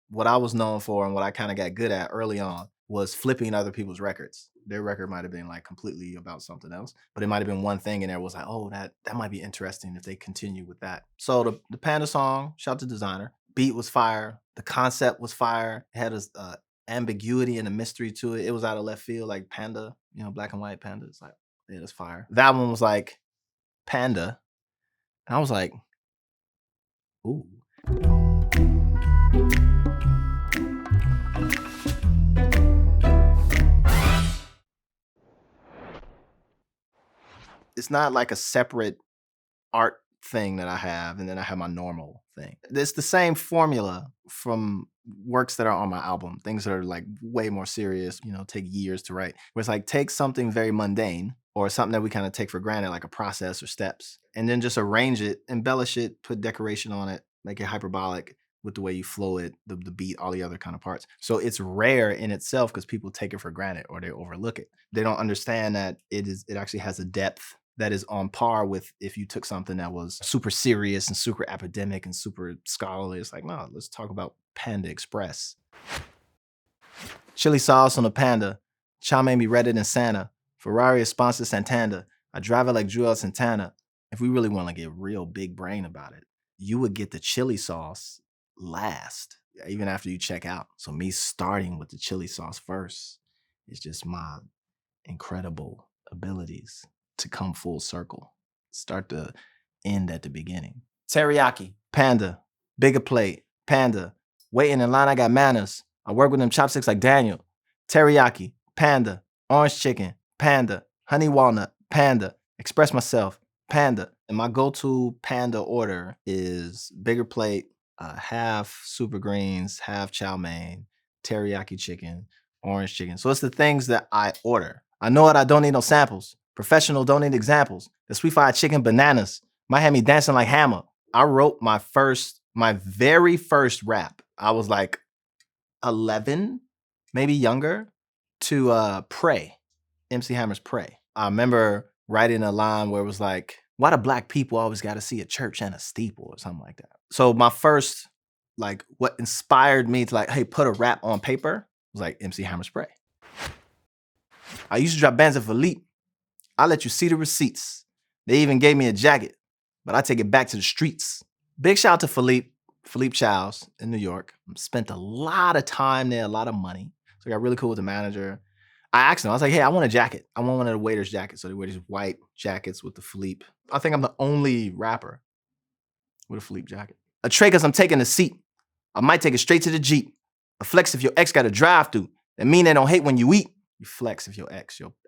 what I was known for and what I kind of got good at early on was flipping other people's records. Their record might have been like completely about something else, but it might have been one thing and there was like, oh, that might be interesting if they continue with that. So the Panda song, shout out to Desiigner, beat was fire. The concept was fire. It had a ambiguity and a mystery to it. It was out of left field, like Panda, black and white Panda. It's like, yeah, that's fire. That one was like Panda. And I was like, ooh. It's not like a separate art thing that I have, and then I have my normal thing. It's the same formula from works that are on my album, things that are like way more serious, take years to write. Where it's like, take something very mundane or something that we kind of take for granted, like a process or steps, and then just arrange it, embellish it, put decoration on it, make it hyperbolic with the way you flow it, the beat, all the other kind of parts. So it's rare in itself because people take it for granted or they overlook it. They don't understand that it actually has a depth that is on par with if you took something that was super serious and super academic and super scholarly. It's like, no, let's talk about Panda Express. Chili sauce on a Panda. Chow made me redder than Santa. Ferrari is sponsored Santander. I drive it like Joel Santana. If we really want to get real big brain about it, you would get the chili sauce last, even after you check out. So me starting with the chili sauce first is just my incredible abilities to come full circle. Start to end at the beginning. Teriyaki, Panda, bigger plate, Panda, waiting in line, I got manners. I work with them chopsticks like Daniel. Teriyaki, Panda, orange chicken, Panda, honey walnut, Panda, express myself, Panda. And my go-to Panda order is bigger plate, half super greens, half chow mein, teriyaki chicken, orange chicken. So it's the things that I order. I know it, I don't need no samples. Professional don't need examples. The sweet fried chicken bananas might have me dancing like Hammer. I wrote my very first rap. I was like 11, maybe younger, to Pray, MC Hammer's Pray. I remember writing a line where it was like, why do black people always got to see a church and a steeple or something like that? So my first, like, what inspired me to like, hey, put a rap on paper was like MC Hammer's Pray. I used to drop bands at Philippe. I let you see the receipts. They even gave me a jacket, but I take it back to the streets. Big shout out to Philippe Childs in New York. Spent a lot of time there, a lot of money. So I got really cool with the manager. I asked him, I was like, hey, I want a jacket. I want one of the waiters' jackets. So they wear these white jackets with the Philippe. I think I'm the only rapper with a Philippe jacket. A tray because I'm taking a seat. I might take it straight to the Jeep. A flex if your ex got a drive-through. That mean they don't hate when you eat. You flex if your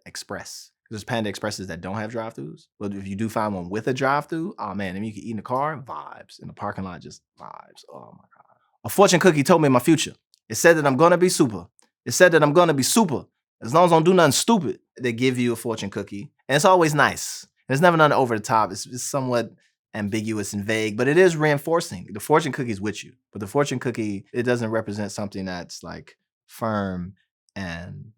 express. There's Panda Expresses that don't have drive-thrus. But if you do find one with a drive-thru, oh man, then you can eat in the car, vibes. In the parking lot, just vibes. Oh my God. A fortune cookie told me my future. It said that I'm gonna be super. It said that I'm gonna be super. As long as I don't do nothing stupid, they give you a fortune cookie. And it's always nice. There's never nothing over the top. It's somewhat ambiguous and vague, but it is reinforcing. The fortune cookie's with you. But the fortune cookie, it doesn't represent something that's like firm and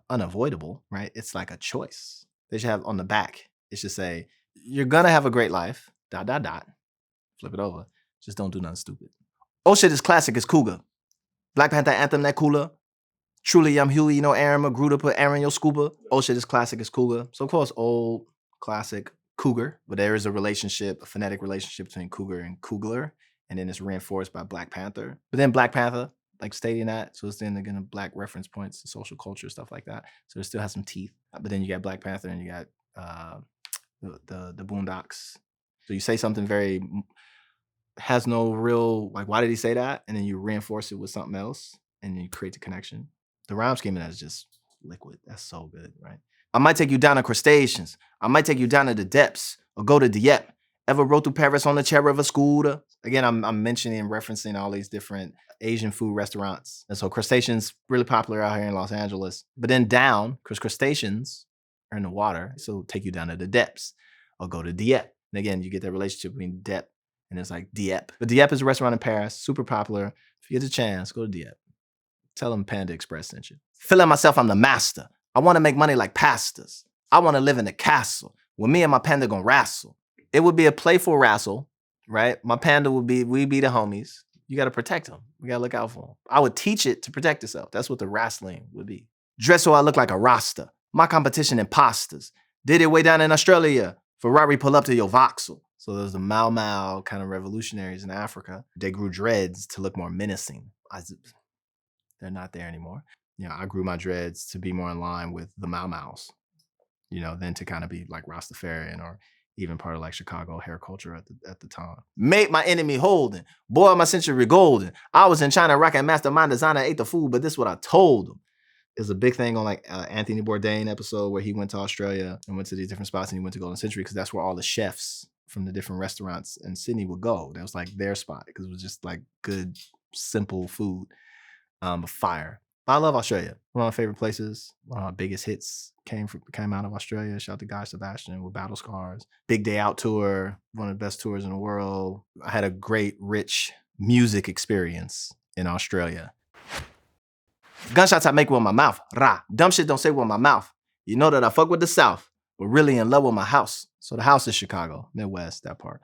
unavoidable, right? It's like a choice. They should have on the back, it should say, you're gonna have a great life, ... Flip it over. Just don't do nothing stupid. Oh shit is classic, it's Cougar. Black Panther anthem, that cooler. Truly, I'm Huey, Aaron Magruder, put Aaron your scuba. Oh shit is classic, it's Cougar. So of course, old, classic, Cougar. But there is a relationship, a phonetic relationship between Cougar and Cougler. And then it's reinforced by Black Panther. But then Black Panther, like stating that, so it's then again a black reference points to social culture, stuff like that. So it still has some teeth. But then you got Black Panther and you got the Boondocks. So you say something very has no real, like, why did he say that? And then you reinforce it with something else and you create the connection. The rhyme scheme in that is just liquid. That's so good, right? I might take you down to crustaceans. I might take you down to the depths or go to Dieppe. Ever rode through Paris on the chair of a scooter? Again, I'm mentioning and referencing all these different Asian food restaurants. And so crustaceans, really popular out here in Los Angeles. But then down, because crustaceans are in the water, so take you down to the depths or go to Dieppe. And again, you get that relationship between Dieppe and it's like Dieppe. But Dieppe is a restaurant in Paris, super popular. If you get the chance, go to Dieppe. Tell them Panda Express sent you. Feeling myself, I'm the master. I want to make money like pastors. I want to live in a castle where me and my panda gonna wrestle. It would be a playful wrestle, right? My panda would be, we'd be the homies. You got to protect them. We got to look out for them. I would teach it to protect itself. That's what the wrestling would be. Dress so I look like a Rasta. My competition imposters. Did it way down in Australia. Ferrari pull up to your Vauxhall. So there's the Mau Mau kind of revolutionaries in Africa. They grew dreads to look more menacing. They're not there anymore. You know, I grew my dreads to be more in line with the Mau Maus, you know, than to kind of be like Rastafarian or even part of like Chicago hair culture at the time. Made my enemy holding. Boy, my century golden. I was in China rocking mastermind designer, ate the food, but this is what I told them. Is a big thing on like Anthony Bourdain episode where he went to Australia and went to these different spots and he went to Golden Century because that's where all the chefs from the different restaurants in Sydney would go. That was like their spot because it was just like good, simple food, fire. I love Australia. One of my favorite places. One of my biggest hits came out of Australia. Shout out to Guy Sebastian with Battle Scars. Big Day Out tour, one of the best tours in the world. I had a great, rich music experience in Australia. Gunshots I make with my mouth. Rah. Dumb shit don't say with my mouth. You know that I fuck with the South, but really in love with my house. So the house is Chicago, Midwest, that part.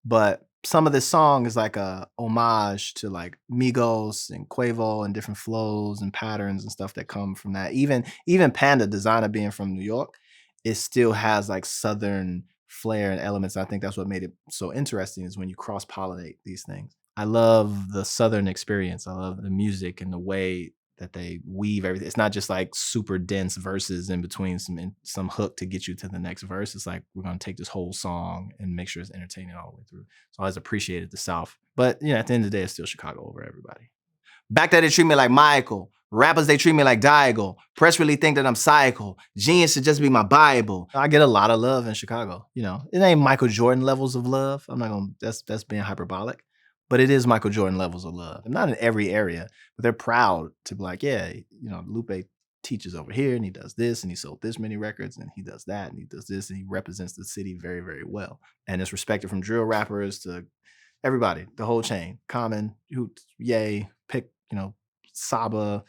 But some of this song is like a homage to like Migos and Quavo and different flows and patterns and stuff that come from that. Even Panda, Desiigner being from New York, it still has like Southern flair and elements. I think that's what made it so interesting is when you cross-pollinate these things. I love the Southern experience. I love the music and the way that they weave everything. It's not just like super dense verses in between some hook to get you to the next verse. It's like, we're going to take this whole song and make sure it's entertaining all the way through. So I always appreciated the South. But, you know, at the end of the day, it's still Chicago over everybody. Back there, they treat me like Michael. Rappers, they treat me like Diagle. Press really think that I'm psycho. Genius should just be my Bible. I get a lot of love in Chicago. You know, it ain't Michael Jordan levels of love. I'm not going to, that's being hyperbolic. But it is Michael Jordan levels of love. Not in every area, but they're proud to be like, yeah, you know, Lupe teaches over here and he does this and he sold this many records and he does that and he does this and he represents the city very, very well. And it's respected from drill rappers to everybody, the whole chain. Common, Ye, Pick, you know, Saba,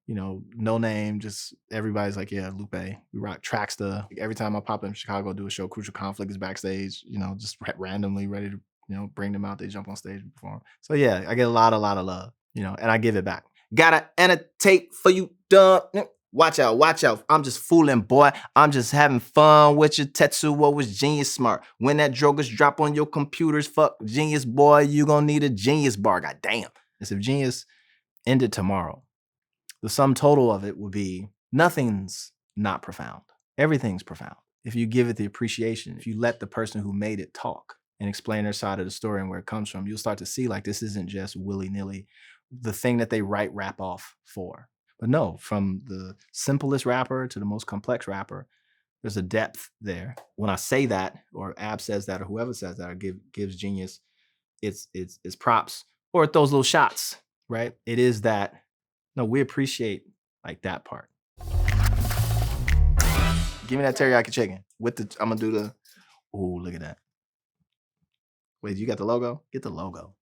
you know, No Name, just everybody's like, yeah, Lupe, we rock. Traxta. Every time I pop in Chicago, do a show, Crucial Conflict is backstage, you know, just randomly ready to, you know, bring them out, they jump on stage and perform. So yeah, I get a lot of love, you know, and I give it back. Gotta annotate for you, dumb. Watch out. I'm just fooling, boy. I'm just having fun with your Tetsuo was genius smart. When that drogas drop on your computers, fuck genius, boy, you gonna need a genius bar, goddamn. As if genius ended tomorrow, the sum total of it would be nothing's not profound. Everything's profound. If you give it the appreciation, if you let the person who made it talk and explain their side of the story and where it comes from, you'll start to see like this isn't just willy-nilly the thing that they write rap off for. But no, from the simplest rapper to the most complex rapper, there's a depth there. When I say that, or Ab says that, or whoever says that, or gives genius its props, or it throws little shots, right? It is that, no, we appreciate like that part. Give me that teriyaki chicken with the, I'm gonna do the, oh, look at that. Wait, you got the logo? Get the logo.